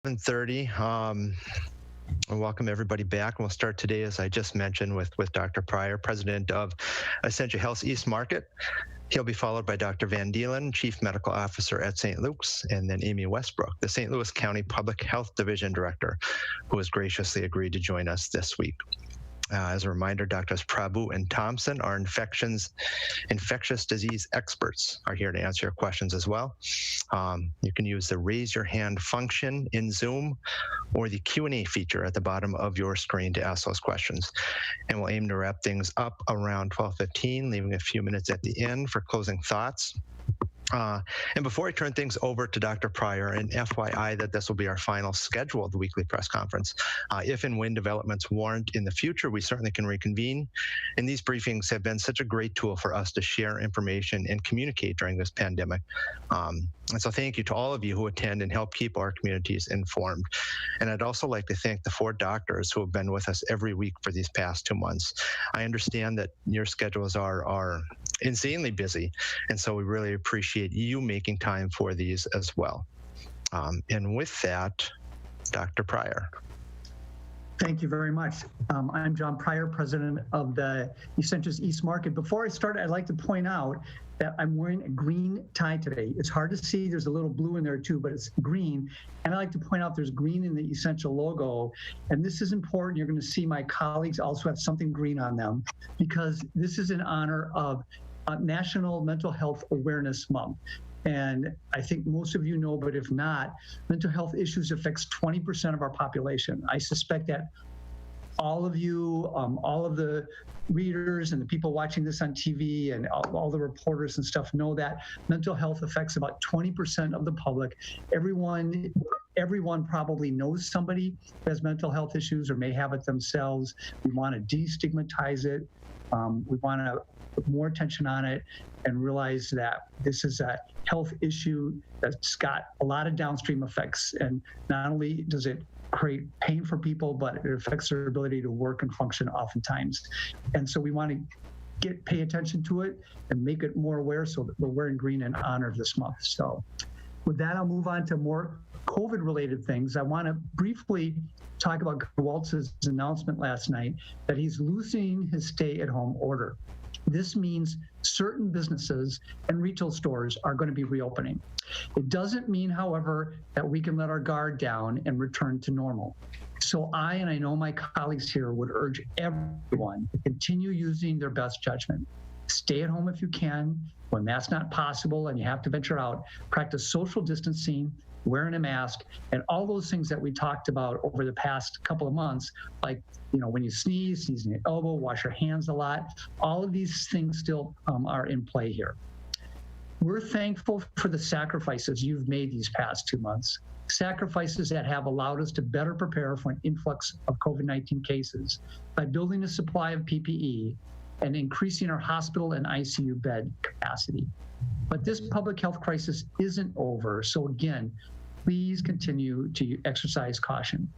7:30. Welcome everybody back. We'll start today, as I just mentioned, with Dr. Pryor, president of Essentia Health East Market. He'll be followed by Dr. Van Deelen, Chief Medical Officer at St. Luke's, and then Amy Westbrook, the St. Louis County Public Health Division Director, who has graciously agreed to join us this week. As a reminder, Drs. Prabhu and Thompson are infectious disease experts, are here to answer your questions as well. You can use the raise your hand function in Zoom or the Q&A feature at the bottom of your screen to ask those questions. And we'll aim to wrap things up around 12:15, leaving a few minutes at the end for closing thoughts. And before I turn things over to Dr. Pryor, and FYI that this will be our final scheduled weekly press conference. If and when developments warrant in the future, we certainly can reconvene. And these briefings have been such a great tool for us to share information and communicate during this pandemic. And so thank you to all of you who attend and help keep our communities informed. And I'd also like to thank the 4 doctors who have been with us every week for these past 2 months. I understand that your schedules are insanely busy, and so we really appreciate you making time for these as well. And with that, Dr. Pryor. Thank you very much. I'm John Pryor, president of the Essentia East Market. Before I start, I'd like to point out that I'm wearing a green tie today. It's hard to see, there's a little blue in there too, but it's green. And I like to point out there's green in the Essentia logo. And this is important. You're going to see my colleagues also have something green on them, because this is in honor of National Mental Health Awareness Month. And I think most of you know, but if not, mental health issues affects 20% of our population. I suspect that all of you, all of the readers and the people watching this on TV and all the reporters and stuff know that mental health affects about 20% of the public. Everyone probably knows somebody who has mental health issues or may have it themselves. We want to destigmatize it. We want to put more attention on it and realize that this is a health issue that's got a lot of downstream effects. And not only does it create pain for people, but it affects their ability to work and function oftentimes. And so we want to pay attention to it and make it more aware, so that we're wearing green in honor of this month. So with that, I'll move on to more COVID-related things. I want to briefly talk about Waltz's announcement last night that he's loosening his stay-at-home order. This means certain businesses and retail stores are going to be reopening. It doesn't mean, however, that we can let our guard down and return to normal. So I know my colleagues here would urge everyone to continue using their best judgment. Stay at home if you can. When that's not possible and you have to venture out, practice social distancing, wearing a mask, and all those things that we talked about over the past couple of months, like, when you sneeze, sneezing your elbow, wash your hands a lot. All of these things still are in play here. We're thankful for the sacrifices you've made these past 2 months, sacrifices that have allowed us to better prepare for an influx of COVID-19 cases by building a supply of PPE and increasing our hospital and ICU bed capacity. But this public health crisis isn't over. So again, please continue to exercise caution.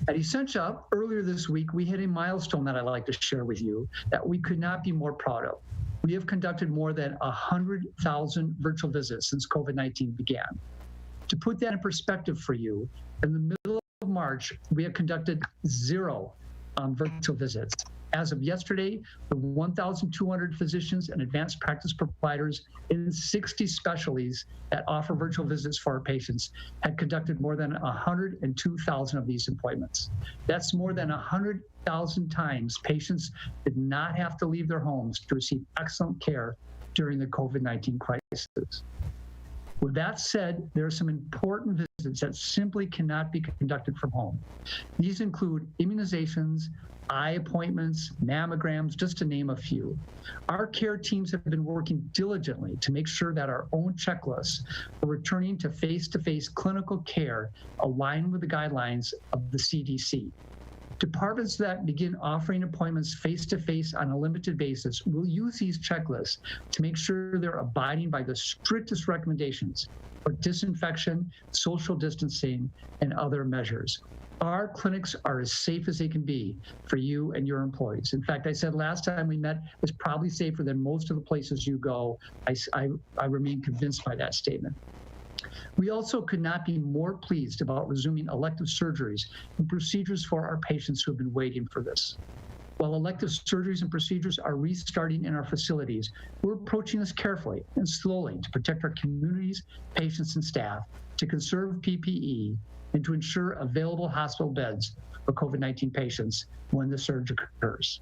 At Essentia, earlier this week, we hit a milestone that I'd like to share with you that we could not be more proud of. We have conducted more than 100,000 virtual visits since COVID-19 began. To put that in perspective for you, in the middle of March, we have conducted 0 virtual visits. As of yesterday, the 1,200 physicians and advanced practice providers in 60 specialties that offer virtual visits for our patients had conducted more than 102,000 of these appointments. That's more than 100,000 times patients did not have to leave their homes to receive excellent care during the COVID-19 crisis. With that said, there are some important visits that simply cannot be conducted from home. These include immunizations, eye appointments, mammograms, just to name a few. Our care teams have been working diligently to make sure that our own checklists for returning to face-to-face clinical care align with the guidelines of the CDC. Departments that begin offering appointments face-to-face on a limited basis will use these checklists to make sure they're abiding by the strictest recommendations for disinfection, social distancing, and other measures. Our clinics are as safe as they can be for you and your employees. In fact, I said last time we met, it's probably safer than most of the places you go. I remain convinced by that statement. We also could not be more pleased about resuming elective surgeries and procedures for our patients who have been waiting for this. While elective surgeries and procedures are restarting in our facilities, we're approaching this carefully and slowly to protect our communities, patients, and staff, to conserve PPE, and to ensure available hospital beds for COVID-19 patients when the surge occurs.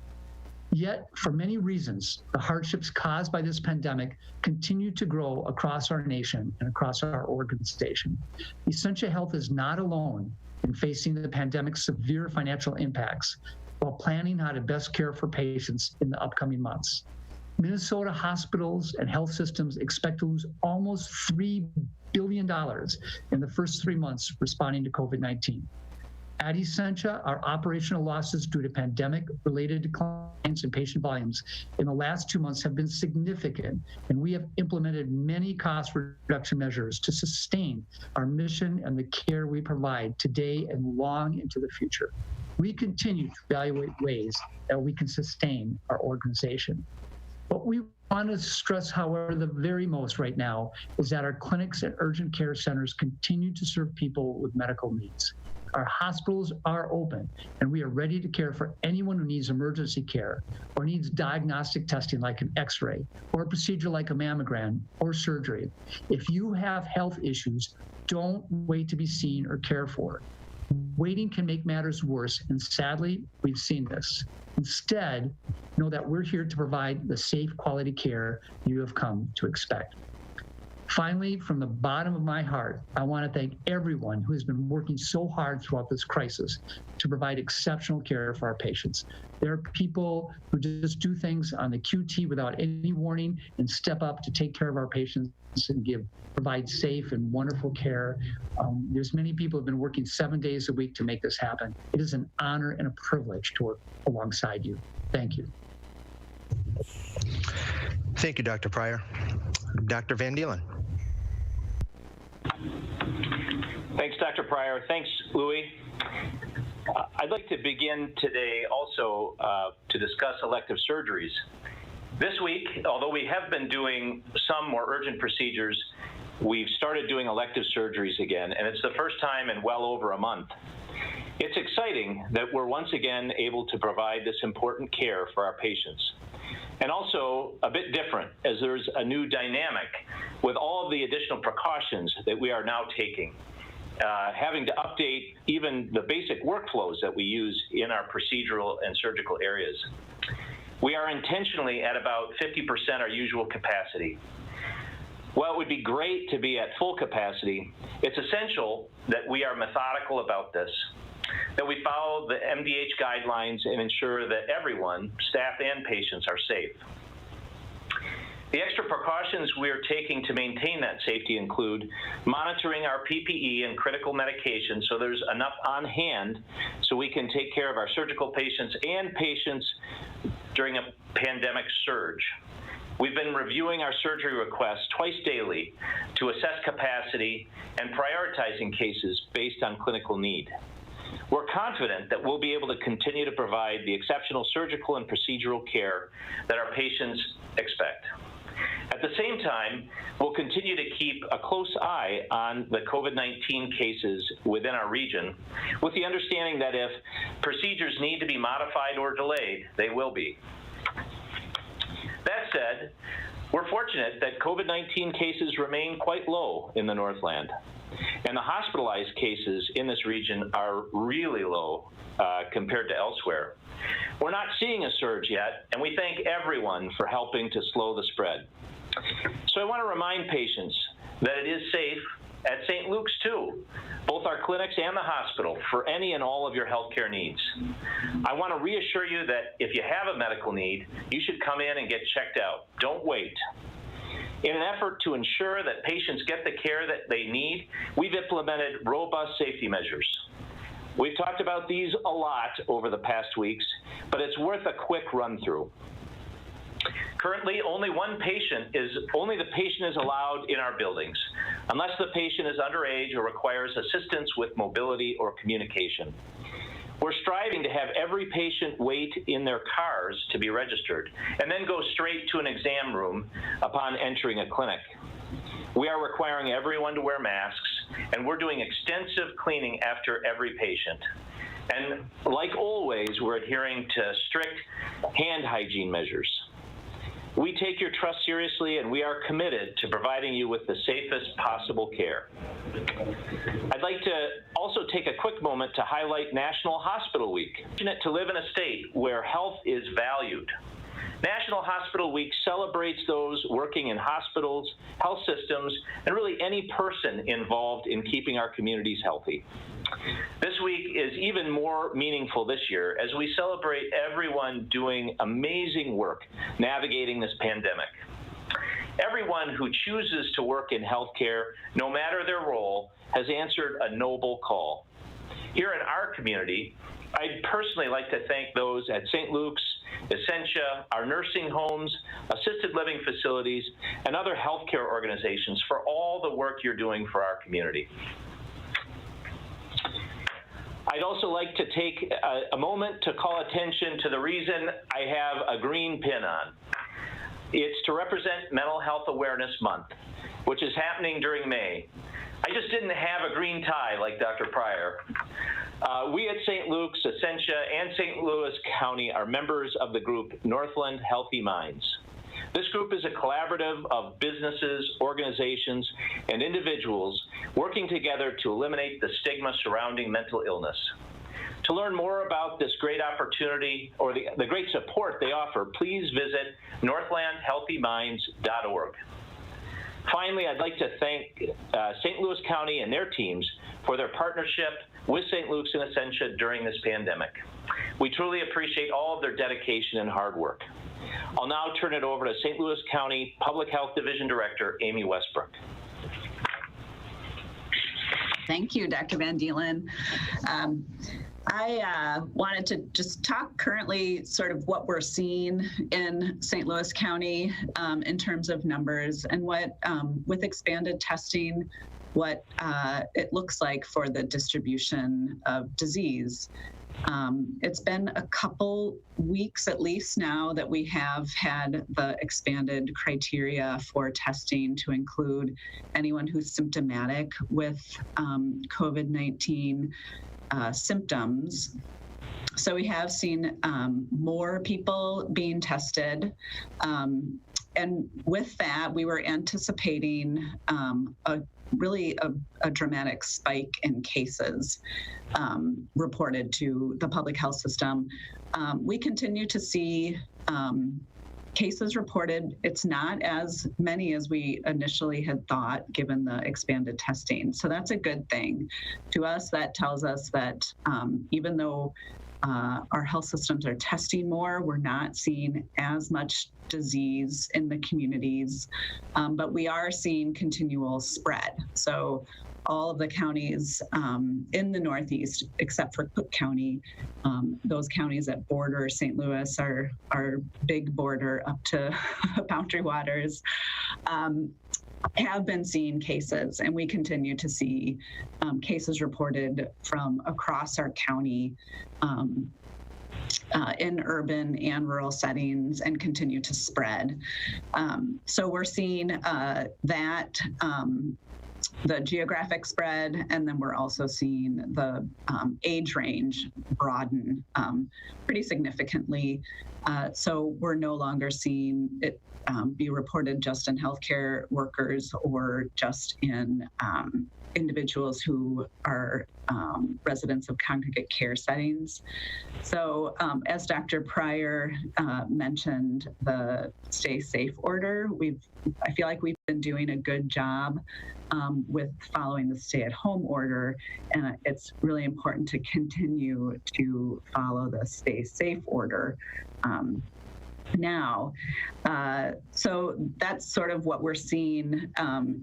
Yet, for many reasons, the hardships caused by this pandemic continue to grow across our nation and across our organization. Essentia Health is not alone in facing the pandemic's severe financial impacts while planning how to best care for patients in the upcoming months. Minnesota hospitals and health systems expect to lose almost $3 billion in the first 3 months responding to COVID-19. At Essentia, our operational losses due to pandemic-related declines in patient volumes in the last 2 months have been significant, and we have implemented many cost reduction measures to sustain our mission and the care we provide today and long into the future. We continue to evaluate ways that we can sustain our organization. What we want to stress, however, the very most right now is that our clinics and urgent care centers continue to serve people with medical needs. Our hospitals are open, and we are ready to care for anyone who needs emergency care or needs diagnostic testing like an X-ray or a procedure like a mammogram or surgery. If you have health issues, don't wait to be seen or cared for. Waiting can make matters worse, and sadly, we've seen this. Instead, know that we're here to provide the safe, quality care you have come to expect. Finally, from the bottom of my heart, I want to thank everyone who has been working so hard throughout this crisis to provide exceptional care for our patients. There are people who just do things on the QT without any warning and step up to take care of our patients and provide safe and wonderful care. There's many people who have been working 7 days a week to make this happen. It is an honor and a privilege to work alongside you. Thank you. Thank you, Dr. Pryor. Dr. Van Dielen. Thanks, Dr. Pryor. Thanks, Louis. I'd like to begin today also to discuss elective surgeries. This week, although we have been doing some more urgent procedures, we've started doing elective surgeries again, and it's the first time in well over a month. It's exciting that we're once again able to provide this important care for our patients. And also a bit different, as there's a new dynamic with all of the additional precautions that we are now taking, having to update even the basic workflows that we use in our procedural and surgical areas. We are intentionally at about 50% our usual capacity. While it would be great to be at full capacity, it's essential that we are methodical about this, that we follow the MDH guidelines and ensure that everyone, staff and patients, are safe. The extra precautions we are taking to maintain that safety include monitoring our PPE and critical medications so there's enough on hand so we can take care of our surgical patients and patients during a pandemic surge. We've been reviewing our surgery requests twice daily to assess capacity and prioritizing cases based on clinical need. We're confident that we'll be able to continue to provide the exceptional surgical and procedural care that our patients expect. At the same time, we'll continue to keep a close eye on the COVID-19 cases within our region, with the understanding that if procedures need to be modified or delayed, they will be. That said, we're fortunate that COVID-19 cases remain quite low in the Northland, and the hospitalized cases in this region are really low compared to elsewhere. We're not seeing a surge yet, and we thank everyone for helping to slow the spread. So I want to remind patients that it is safe at St. Luke's too, both our clinics and the hospital, for any and all of your healthcare needs. I want to reassure you that if you have a medical need, you should come in and get checked out. Don't wait. In an effort to ensure that patients get the care that they need, we've implemented robust safety measures. We've talked about these a lot over the past weeks, but it's worth a quick run-through. Currently, only the patient is allowed in our buildings, unless the patient is underage or requires assistance with mobility or communication. We're striving to have every patient wait in their cars to be registered and then go straight to an exam room upon entering a clinic. We are requiring everyone to wear masks, and we're doing extensive cleaning after every patient. And like always, we're adhering to strict hand hygiene measures. We take your trust seriously, and we are committed to providing you with the safest possible care. I'd like to also take a quick moment to highlight National Hospital Week. Fortunate to live in a state where health is valued. National Hospital Week celebrates those working in hospitals, health systems, and really any person involved in keeping our communities healthy. This week is even more meaningful this year as we celebrate everyone doing amazing work navigating this pandemic. Everyone who chooses to work in healthcare, no matter their role, has answered a noble call. Here in our community, I'd personally like to thank those at St. Luke's, Essentia, our nursing homes, assisted living facilities, and other healthcare organizations for all the work you're doing for our community. I'd also like to take a moment to call attention to the reason I have a green pin on. It's to represent Mental Health Awareness Month, which is happening during May. I just didn't have a green tie like Dr. Pryor. We at St. Luke's, Essentia, and St. Louis County are members of the group Northland Healthy Minds. This group is a collaborative of businesses, organizations, and individuals working together to eliminate the stigma surrounding mental illness. To learn more about this great opportunity or the great support they offer, please visit northlandhealthyminds.org. Finally, I'd like to thank St. Louis County and their teams for their partnership with St. Luke's and Essentia during this pandemic. We truly appreciate all of their dedication and hard work. I'll now turn it over to St. Louis County Public Health Division Director, Amy Westbrook. Thank you, Dr. Van Dielen. I wanted to just talk currently sort of what we're seeing in St. Louis County in terms of numbers and what, with expanded testing, what it looks like for the distribution of disease. It's been a couple weeks at least now that we have had the expanded criteria for testing to include anyone who's symptomatic with COVID-19 symptoms. So we have seen more people being tested. And with that, we were anticipating a dramatic spike in cases reported to the public health system. We continue to see cases reported. It's not as many as we initially had thought, given the expanded testing. So that's a good thing. To us, that tells us that even though our health systems are testing more, we're not seeing as much disease in the communities, but we are seeing continual spread. So all of the counties in the Northeast, except for Cook County, those counties that border St. Louis, our big border up to Boundary Waters, have been seeing cases, and we continue to see cases reported from across our county in urban and rural settings and continue to spread. So we're seeing that the geographic spread, and then we're also seeing the age range broaden pretty significantly. So we're no longer seeing it be reported just in healthcare workers or just in individuals who are residents of congregate care settings. So as Dr. Pryor mentioned, the Stay Safe order, I feel like we've been doing a good job with following the stay-at-home order, and it's really important to continue to follow the Stay Safe order now. So that's sort of what we're seeing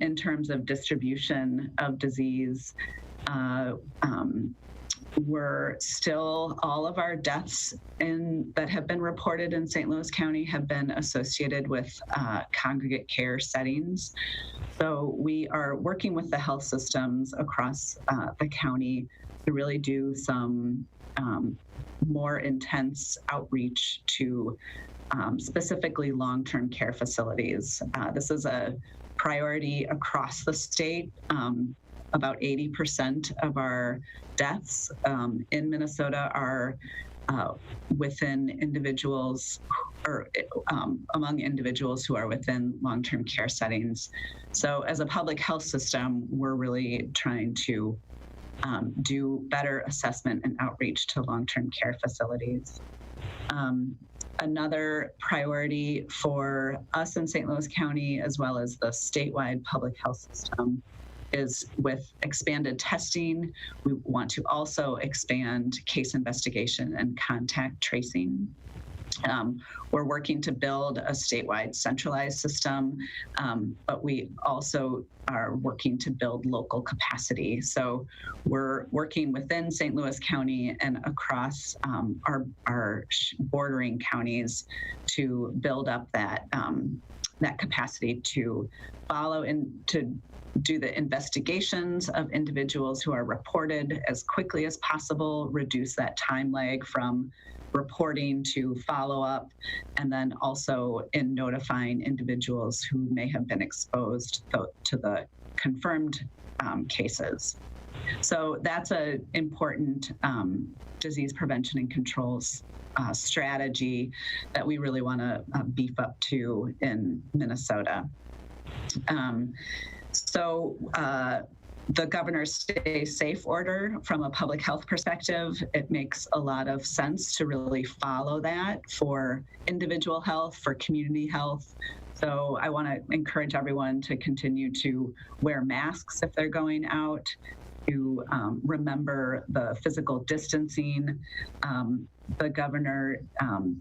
in terms of distribution of disease. We're still, all of our deaths that have been reported in St. Louis County have been associated with congregate care settings. So we are working with the health systems across the county to really do some more intense outreach to specifically long-term care facilities. This is a priority across the state. About 80% of our deaths in Minnesota are within individuals or among individuals who are within long-term care settings. So as a public health system, we're really trying to do better assessment and outreach to long-term care facilities. Another priority for us in St. Louis County, as well as the statewide public health system, is with expanded testing. We want to also expand case investigation and contact tracing. We're working to build a statewide centralized system, but we also are working to build local capacity. So we're working within St. Louis County and across our bordering counties to build up that capacity to follow and to do the investigations of individuals who are reported as quickly as possible, reduce that time lag from reporting to follow-up, and then also in notifying individuals who may have been exposed to the confirmed cases. So that's an important disease prevention and controls strategy that we really want to beef up to in Minnesota. The governor's Stay Safe order, from a public health perspective, it makes a lot of sense to really follow that for individual health, for community health. So I want to encourage everyone to continue to wear masks if they're going out, to remember the physical distancing. The governor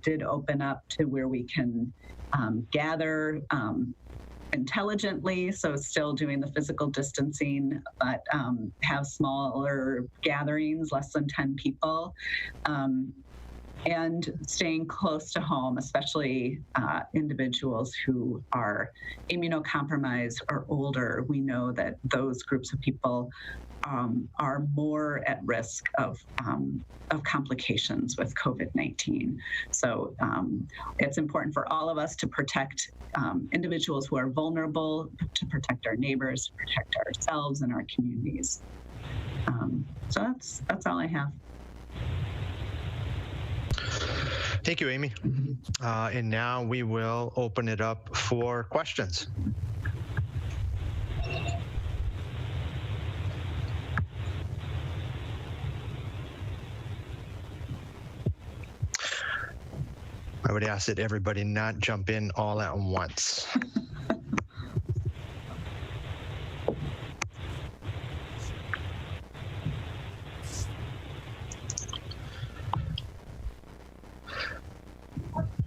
did open up to where we can gather intelligently, so still doing the physical distancing, but have smaller gatherings, less than 10 people, and staying close to home, especially individuals who are immunocompromised or older. We know that those groups of people are more at risk of complications with COVID-19. So it's important for all of us to protect individuals who are vulnerable, to protect our neighbors, to protect ourselves and our communities. So that's all I have. Thank you, Amy. And now we will open it up for questions. I would ask that everybody not jump in all at once.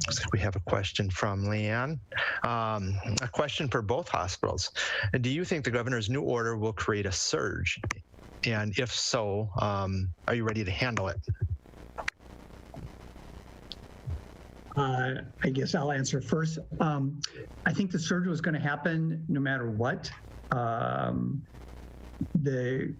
Looks like we have a question from Leanne. A question for both hospitals. Do you think the governor's new order will create a surge? And if so, are you ready to handle it? I guess I'll answer first. I think the surge was going to happen no matter what. The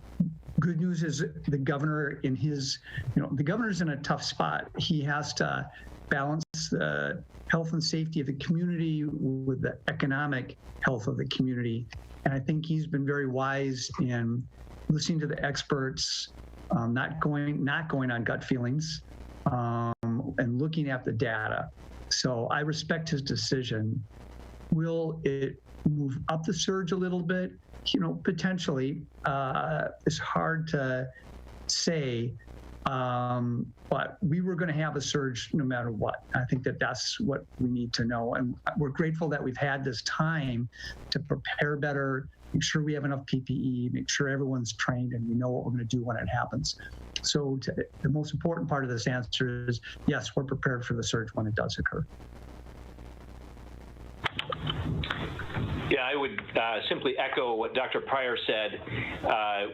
good news is the governor the governor's in a tough spot. He has to balance the health and safety of the community with the economic health of the community. And I think he's been very wise in listening to the experts, not going on gut feelings, and looking at the data. So I respect his decision. Will it move up the surge a little bit? Potentially. It's hard to say, but we were going to have a surge no matter what. I think that's what we need to know. And we're grateful that we've had this time to prepare better, make sure we have enough PPE, make sure everyone's trained and we know what we're going to do when it happens. So the most important part of this answer is, yes, we're prepared for the surge when it does occur. Yeah, I would simply echo what Dr. Pryor said.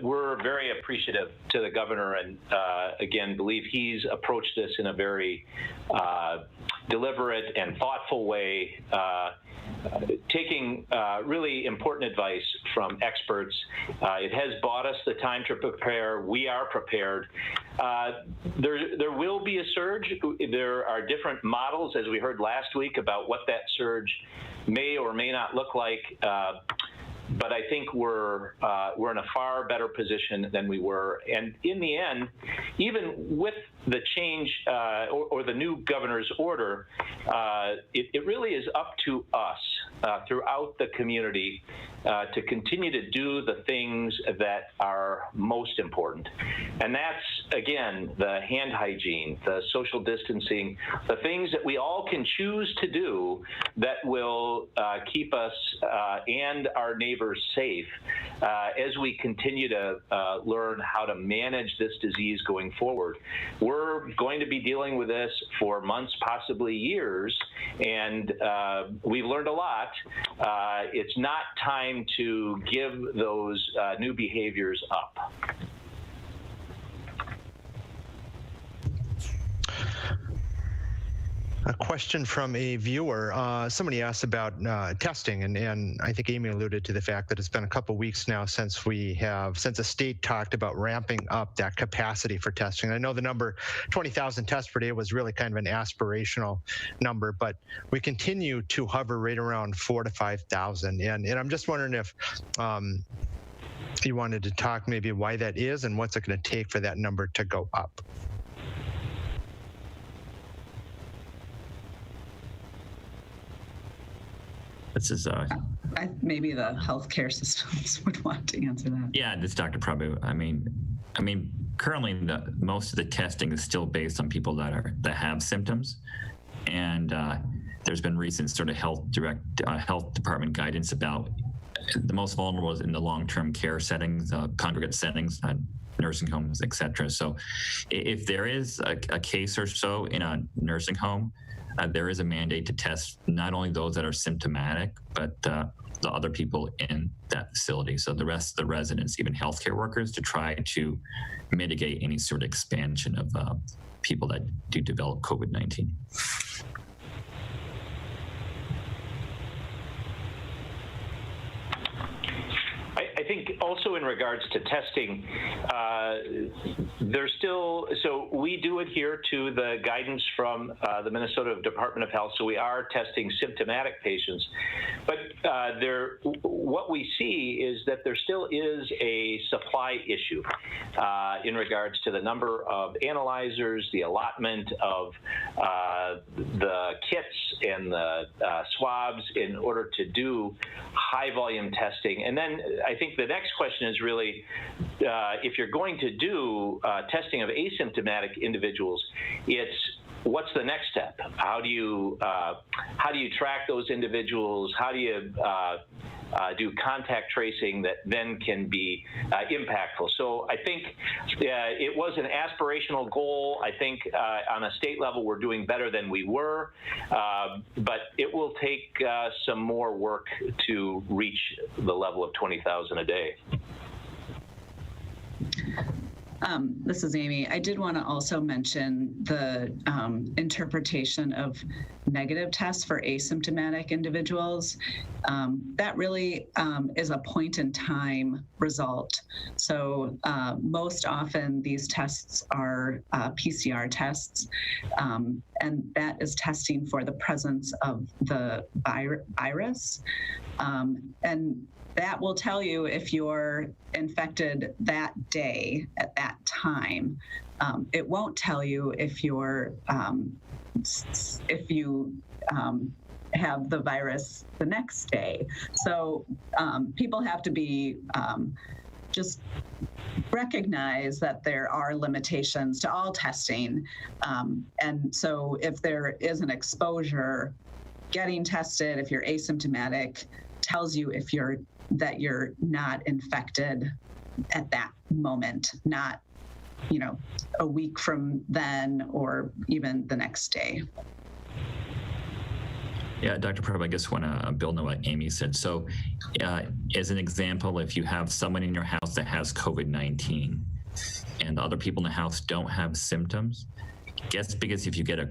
We're very appreciative to the governor and, again, believe he's approached this in a very deliberate and thoughtful way. taking really important advice from experts. It has bought us the time to prepare. We are prepared. There will be a surge. There are different models, as we heard last week, about what that surge may or may not look like. But I think we're in a far better position than we were. And in the end, even with the change or the new governor's order, it really is up to us throughout the community to continue to do the things that are most important. And that's, again, the hand hygiene, the social distancing, the things that we all can choose to do that will keep us and our neighbors safe as we continue to learn how to manage this disease going forward. We're going to be dealing with this for months, possibly years, and we've learned a lot. It's not time to give those new behaviors up. A question from a viewer. Somebody asked about testing, and I think Amy alluded to the fact that it's been a couple weeks now since the state talked about ramping up that capacity for testing. I know the number 20,000 tests per day was really kind of an aspirational number, but we continue to hover right around 4,000 to 5,000. And I'm just wondering if you wanted to talk maybe why that is and what's it going to take for that number to go up. This is maybe the healthcare systems would want to answer that. Yeah, this is Dr. Prabhu. I mean, currently most of the testing is still based on people that have symptoms, and there's been recent sort of health department guidance about the most vulnerable is in the long-term care settings, congregate settings, nursing homes, et cetera. So if there is a case or so in a nursing home, there is a mandate to test not only those that are symptomatic, but the other people in that facility. So the rest of the residents, even healthcare workers, to try to mitigate any sort of expansion of people that do develop COVID-19. I think also in regards to testing, there's still, so we do adhere to the guidance from the Minnesota Department of Health, so we are testing symptomatic patients. But what we see is that there still is a supply issue in regards to the number of analyzers, the allotment of the kits and the swabs in order to do high volume testing. And then I think the next question is really, if you're going to do testing of asymptomatic individuals, it's what's the next step? How do you track those individuals? How do you do contact tracing that then can be impactful? So I think it was an aspirational goal. I think on a state level, we're doing better than we were, but it will take some more work to reach the level of 20,000 a day. This is Amy. I did want to also mention the interpretation of negative tests for asymptomatic individuals. That really is a point in time result. So most often these tests are PCR tests, and that is testing for the presence of the virus. And that will tell you if you're infected that day at that time. It won't tell you if you're if you have the virus the next day. So people have to be just recognize that there are limitations to all testing. And so if there is an exposure, getting tested, if you're asymptomatic, tells you if you're not infected at that moment, not, a week from then or even the next day. Yeah, Dr. Prabhu, I just want to build on what Amy said. So as an example, if you have someone in your house that has COVID-19 and the other people in the house don't have symptoms, guess because if you get a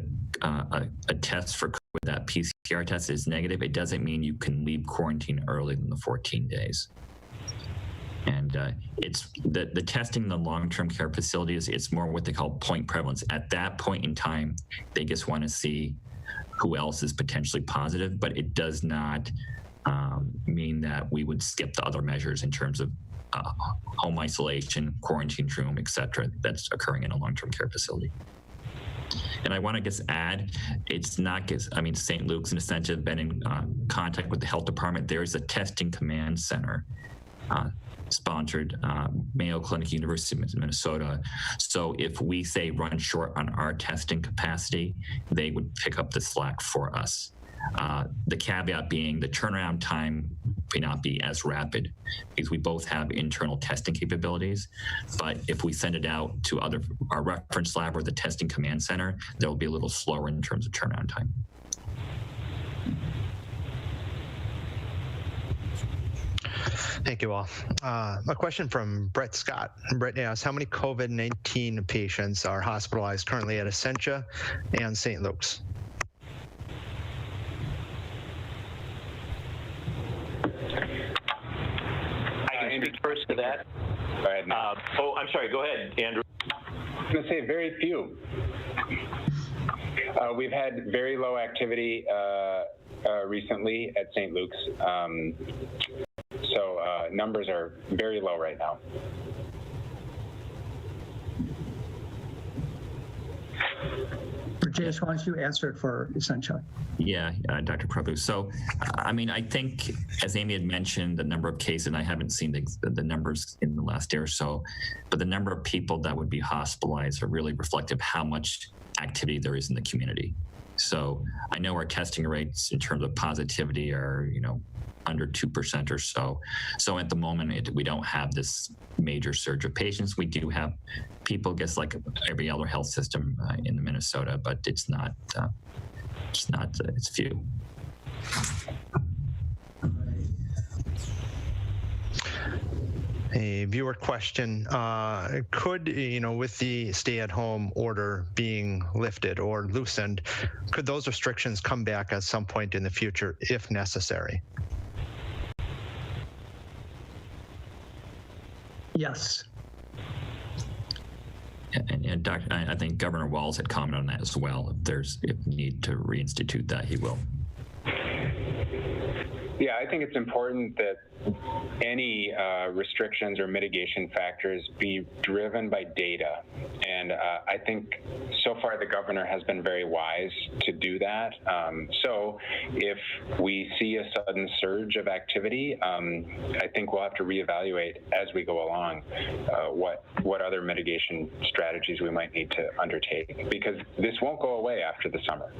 test for COVID, that PCR PCR test is negative, it doesn't mean you can leave quarantine earlier than the 14 days. And it's the testing in the long-term care facilities, it's more what they call point prevalence. At that point in time, they just want to see who else is potentially positive, but it does not mean that we would skip the other measures in terms of home isolation, quarantine room, et cetera, that's occurring in a long-term care facility. And I want to just add, it's not, I mean, St. Luke's and Essentia have been in contact with the health department. There's a testing command center sponsored Mayo Clinic, University of Minnesota. So if we say run short on our testing capacity, they would pick up the slack for us. The caveat being the turnaround time may not be as rapid because we both have internal testing capabilities. But if we send it out to our reference lab or the testing command center, they'll be a little slower in terms of turnaround time. Thank you all. A question from Brett Scott. Brett asks, how many COVID-19 patients are hospitalized currently at Essentia and St. Luke's? I can speak first to that. Go ahead. Oh, I'm sorry. Go ahead, Andrew. I was going to say very few. We've had very low activity recently at St. Luke's. So numbers are very low right now. James, why don't you answer it for Essentia? Yeah, Dr. Prabhu. So, I mean, I think, as Amy had mentioned, the number of cases, and I haven't seen the numbers in the last day or so, but the number of people that would be hospitalized are really reflective of how much activity there is in the community. So I know our testing rates in terms of positivity are, under 2% or so. So at the moment, we don't have this major surge of patients. We do have people, just like every other health system in Minnesota, but it's few. A viewer question, could, with the stay-at-home order being lifted or loosened, could those restrictions come back at some point in the future if necessary? Yes. And I think Governor Walz had commented on that as well. If need to reinstitute that, he will. Yeah, I think it's important that any restrictions or mitigation factors be driven by data. And I think so far the governor has been very wise to do that. So if we see a sudden surge of activity, I think we'll have to reevaluate as we go along what other mitigation strategies we might need to undertake, because this won't go away after the summer.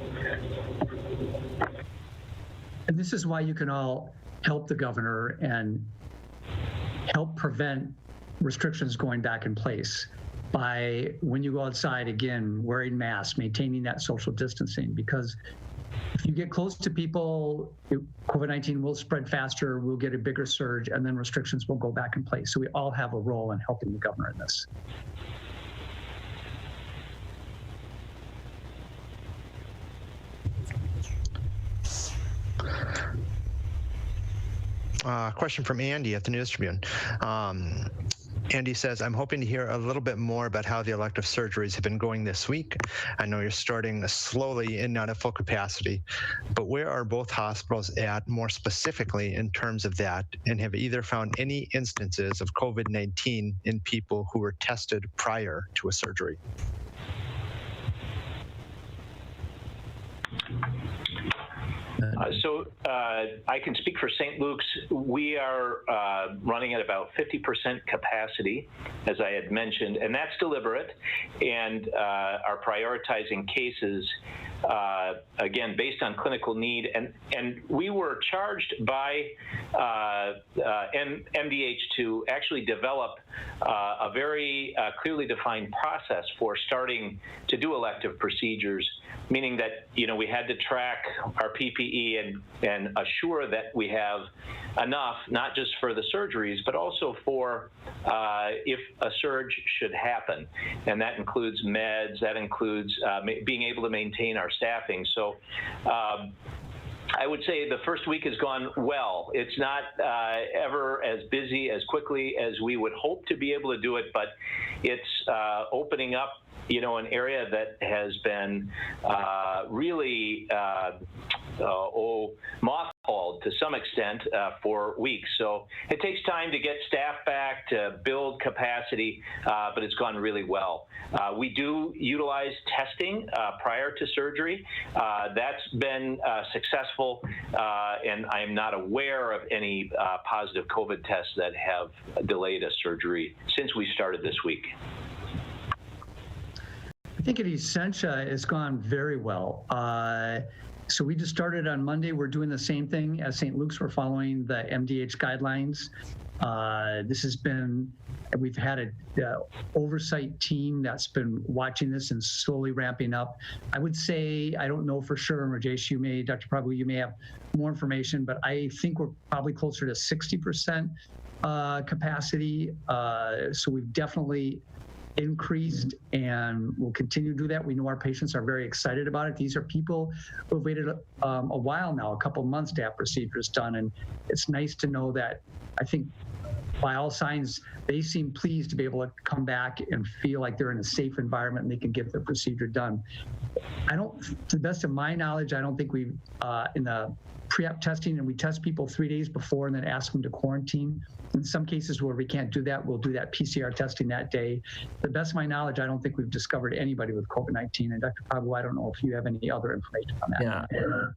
And this is why you can all help the governor and help prevent restrictions going back in place by, when you go outside, again, wearing masks, maintaining that social distancing, because if you get close to people, COVID-19 will spread faster, we'll get a bigger surge, and then restrictions will go back in place. So we all have a role in helping the governor in this. Question from Andy at the News Tribune. Andy says, I'm hoping to hear a little bit more about how the elective surgeries have been going this week. I know you're starting slowly and not at full capacity, but where are both hospitals at more specifically in terms of that, and have either found any instances of COVID-19 in people who were tested prior to a surgery? So I can speak for St. Luke's. We are running at about 50% capacity, as I had mentioned, and that's deliberate, and are prioritizing cases, again, based on clinical need. And we were charged by MDH to actually develop a very clearly defined process for starting to do elective procedures, meaning that, we had to track our PPE and assure that we have enough, not just for the surgeries, but also for if a surge should happen. And that includes meds, that includes being able to maintain our staffing. So I would say the first week has gone well. It's not ever as busy as quickly as we would hope to be able to do it, but it's opening up, an area that has been really mothballed to some extent for weeks. So it takes time to get staff back, to build capacity, but it's gone really well. We do utilize testing prior to surgery. That's been successful, and I'm not aware of any positive COVID tests that have delayed a surgery since we started this week. I think at Essentia it's gone very well. So we just started on Monday. We're doing the same thing as St. Luke's. We're following the MDH guidelines. This has been, we've had an oversight team that's been watching this and slowly ramping up. I would say, I don't know for sure, Rajesh, Dr. Prabhu, you may have more information, but I think we're probably closer to 60% capacity. So we've definitely increased and we'll continue to do that. We know our patients are very excited about it. These are people who have waited a while now, a couple months to have procedures done. And it's nice to know that, I think by all signs, they seem pleased to be able to come back and feel like they're in a safe environment and they can get their procedure done. To the best of my knowledge, I don't think we've, in the pre-op testing, and we test people 3 days before and then ask them to quarantine. In some cases where we can't do that, we'll do that PCR testing that day. To the best of my knowledge, I don't think we've discovered anybody with COVID-19. And Dr. Prabhu, I don't know if you have any other information on that. Yeah,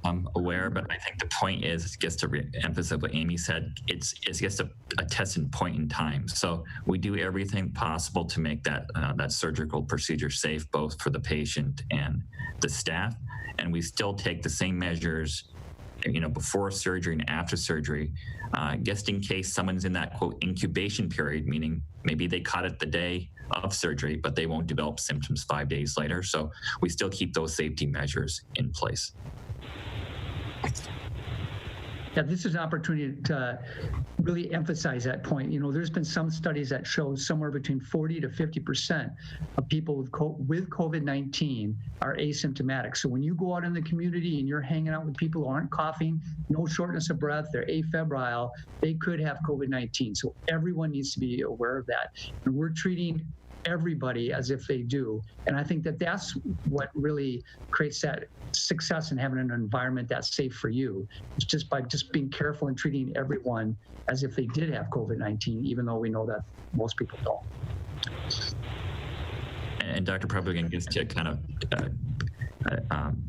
I'm aware, but I think the point is, just to emphasize what Amy said, it's just a testing point in time. So we do everything possible to make that surgical procedure safe, both for the patient and the staff. And we still take the same measures before surgery and after surgery, just in case someone's in that, quote, incubation period, meaning maybe they caught it the day of surgery, but they won't develop symptoms 5 days later. So we still keep those safety measures in place. Yeah, this is an opportunity to really emphasize that point. There's been some studies that show somewhere between 40 to 50% of people with COVID-19 are asymptomatic. So when you go out in the community and you're hanging out with people who aren't coughing, no shortness of breath, they're afebrile, they could have COVID-19. So everyone needs to be aware of that. And we're treating everybody as if they do. And I think that that's what really creates that success in having an environment that's safe for you. It's just by being careful and treating everyone as if they did have COVID-19, even though we know that most people don't. And Dr. Prabhu, again, just to kind of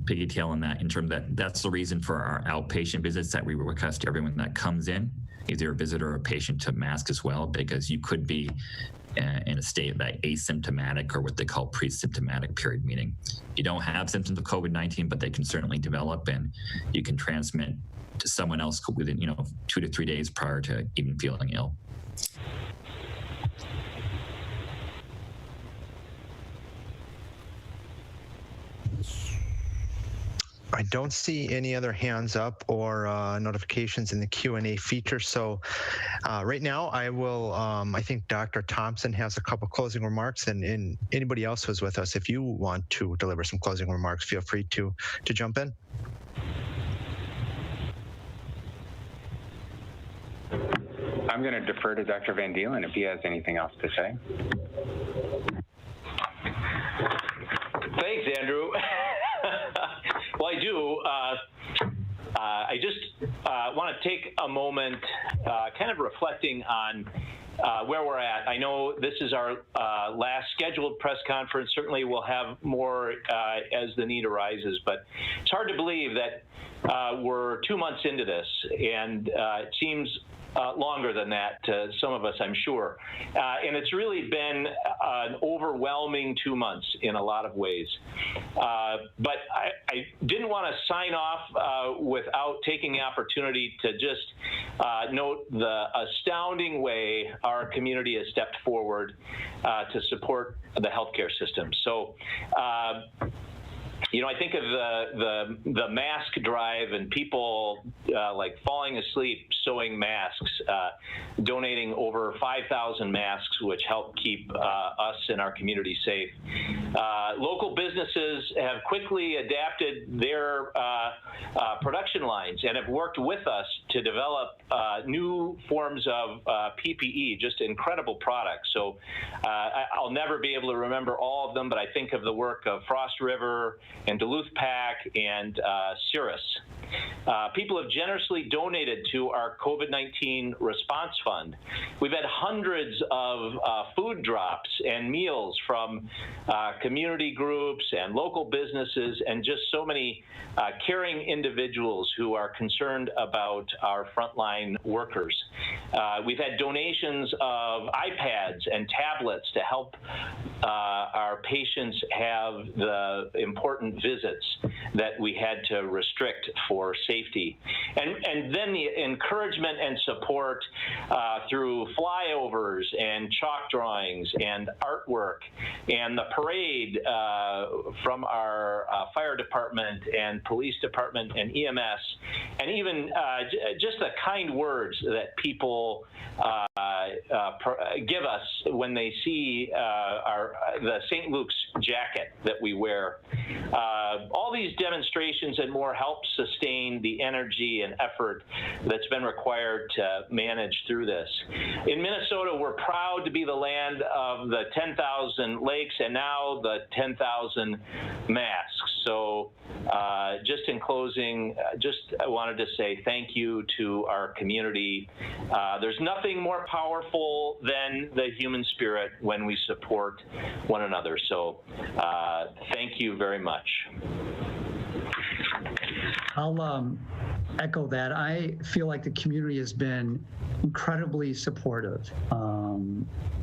piggytail on that, in terms of that's the reason for our outpatient visits, that we request everyone that comes in, either a visitor or a patient, to mask as well, because you could be in a state of that asymptomatic, or what they call pre-symptomatic period, meaning you don't have symptoms of COVID-19, but they can certainly develop, and you can transmit to someone else within 2 to 3 days prior to even feeling ill. I don't see any other hands up or notifications in the Q&A feature. So right now I will, I think Dr. Thompson has a couple closing remarks, and anybody else who's with us, if you want to deliver some closing remarks, feel free to jump in. I'm going to defer to Dr. Van Dielen if he has anything else to say. Thanks, Andrew. Well, I do. I just want to take a moment kind of reflecting on where we're at. I know this is our last scheduled press conference. Certainly we'll have more as the need arises, but it's hard to believe that we're 2 months into this, and it seems longer than that to some of us, I'm sure. And it's really been an overwhelming 2 months in a lot of ways. But I didn't want to sign off without taking the opportunity to just note the astounding way our community has stepped forward to support the healthcare system. So I think of the mask drive and people like falling asleep sewing masks, donating over 5,000 masks, which help keep us and our community safe. Local businesses have quickly adapted their production lines and have worked with us to develop new forms of PPE, just incredible products. So I'll never be able to remember all of them, but I think of the work of Frost River and Duluth Pack and Cirrus. People have generously donated to our COVID-19 response fund. We've had hundreds of food drops and meals from community groups and local businesses and just so many caring individuals who are concerned about our frontline workers. We've had donations of iPads and tablets to help our patients have the important visits that we had to restrict for safety. And then the encouragement and support through flyovers and chalk drawings and artwork and the parade from our fire department and police department and EMS, and even just the kind words that people give us when they see the St. Luke's jacket that we wear. All these demonstrations and more help sustain the energy and effort that's been required to manage through this. In Minnesota, we're proud to be the land of the 10,000 lakes and now the 10,000 masks. So just in closing, I wanted to say thank you to our community. There's nothing more powerful than the human spirit when we support one another. So thank you very much. I'll echo that. I feel like the community has been incredibly supportive.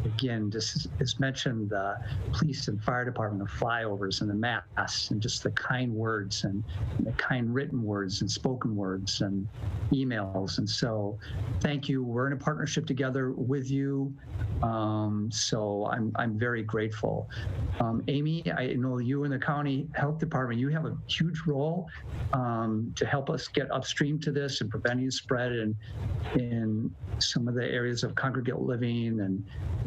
Again, just as mentioned, the police and fire department, the flyovers and the masks and just the kind words and the kind written words and spoken words and emails. And so thank you. We're in a partnership together with you. So I'm very grateful. Amy, I know you in the county health department, you have a huge role to help us get upstream to this and preventing spread in some of the areas of congregate living.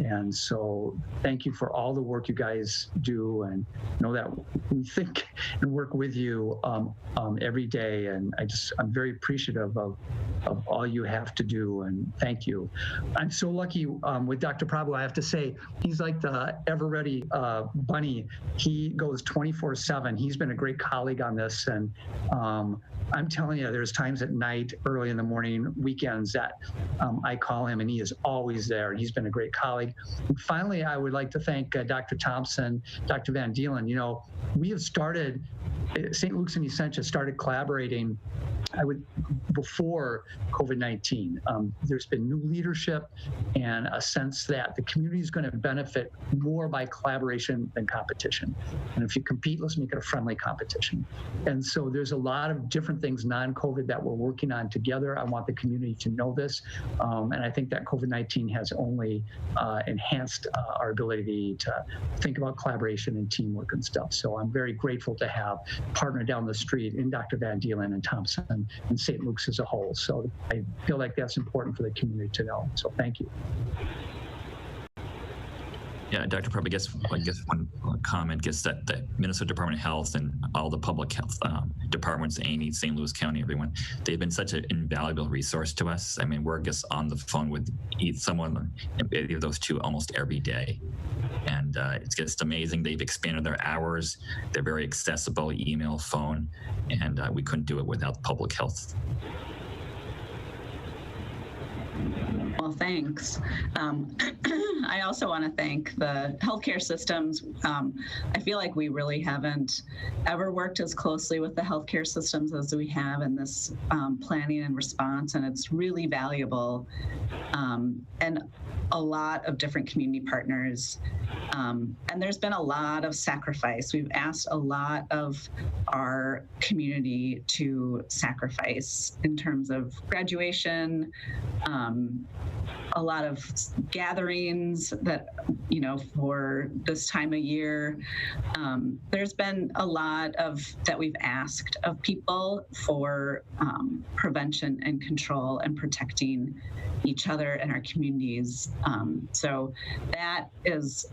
And so thank you for all the work you guys do, and know that we think and work with you every day. And I'm very appreciative of all you have to do, and thank you. I'm so lucky with Dr. Prabhu. I have to say, he's like the ever-ready bunny. He goes 24/7. He's been a great colleague on this, and I'm telling you, there's times at night, early in the morning, weekends that I call him, and he is always there. He's been a great colleague. And finally, I would like to thank Dr. Thompson, Dr. Van Dielen. We have started, St. Luke's and Essentia started collaborating before COVID-19. There's been new leadership and a sense that the community is going to benefit more by collaboration than competition. And if you compete, let's make it a friendly competition. And so there's a lot of different things non-COVID that we're working on together. I want the community to know this. And I think that COVID-19 has only enhanced our ability to think about collaboration and teamwork and stuff. So I'm very grateful to have a partner down the street in Dr. Van Dielen and Thompson and St. Luke's as a whole. So I feel like that's important for the community to know. So thank you. Yeah, Dr. Prabhu, I guess one comment is that the Minnesota Department of Health and all the public health departments, Amy, St. Louis County, everyone, they've been such an invaluable resource to us. I mean, we're just on the phone with someone, either of those two, almost every day. And it's just amazing. They've expanded their hours. They're very accessible, email, phone, and we couldn't do it without public health. Well, thanks. I also want to thank the healthcare systems. I feel like we really haven't ever worked as closely with the healthcare systems as we have in this planning and response, and it's really valuable. And a lot of different community partners. And there's been a lot of sacrifice. We've asked a lot of our community to sacrifice in terms of graduation, a lot of gatherings, guidelines that, you know, for this time of year, there's been a lot of that we've asked of people for prevention and control and protecting each other and our communities. So that is,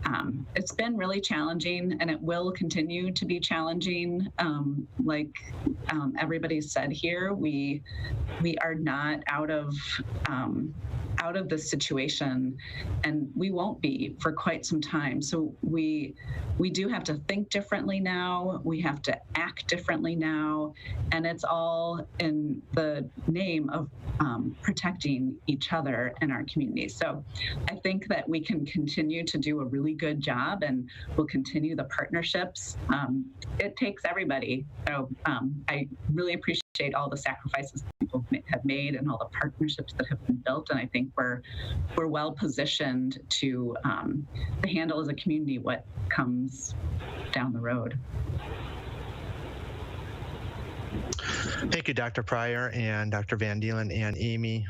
it's been really challenging, and it will continue to be challenging. Like everybody said here, we are not out of this situation, and we won't be for quite some time. So we do have to think differently now. We have to act differently now, and it's all in the name of protecting each other and our communities. So I think that we can continue to do a really good job, and we'll continue the partnerships. It takes everybody. So I really appreciate all the sacrifices people have made and all the partnerships that have been built. And I think we're well positioned to handle as a community what comes down the road. Thank you, Dr. Pryor and Dr. Van Dielen and Amy.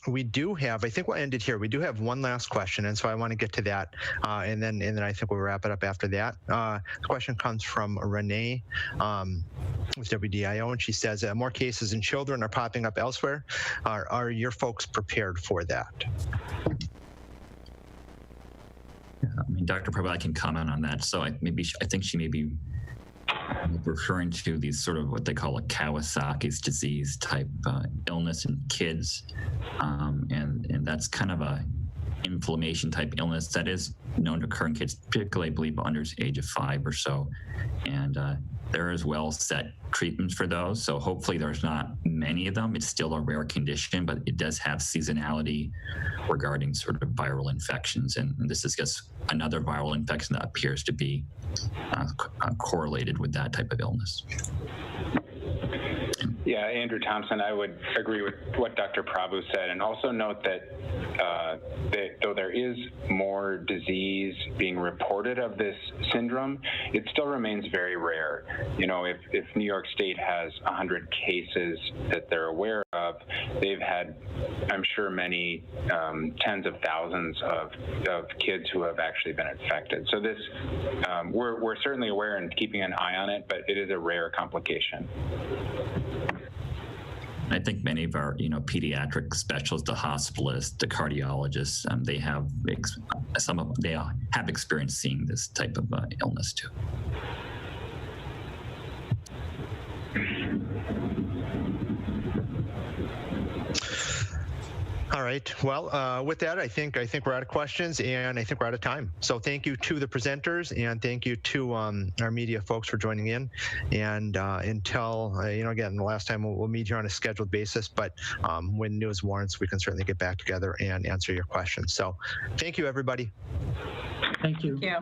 We do have, I think we'll end it here. We do have one last question, and so I want to get to that, and then I think we'll wrap it up after that. The question comes from Renee with WDIO, and she says, more cases in children are popping up elsewhere. Are your folks prepared for that? I mean, Dr. Pryor, I can comment on that. So I think she may be referring to these sort of what they call a Kawasaki's disease type illness in kids, and that's kind of a inflammation type illness that is known to occur in kids, particularly I believe under the age of 5 or so, and there is well set treatments for those. So hopefully there's not many of them. It's still a rare condition, but it does have seasonality regarding sort of viral infections, and this is just another viral infection that appears to be correlated with that type of illness. Yeah, Andrew Thompson, I would agree with what Dr. Prabhu said, and also note that though there is more disease being reported of this syndrome, it still remains very rare. You know, if New York State has 100 cases that they're aware of, they've had, I'm sure, many tens of thousands of kids who have actually been infected. So this, we're certainly aware and keeping an eye on it, but it is a rare complication. I think many of our, pediatric specialists, the hospitalists, the cardiologists, they have experienced seeing this type of illness too. All right. Well, with that, I think we're out of questions, and I think we're out of time. So thank you to the presenters, and thank you to our media folks for joining in. And until again, the last time we'll meet here on a scheduled basis, but when news warrants, we can certainly get back together and answer your questions. So thank you, everybody. Thank you. Thank you.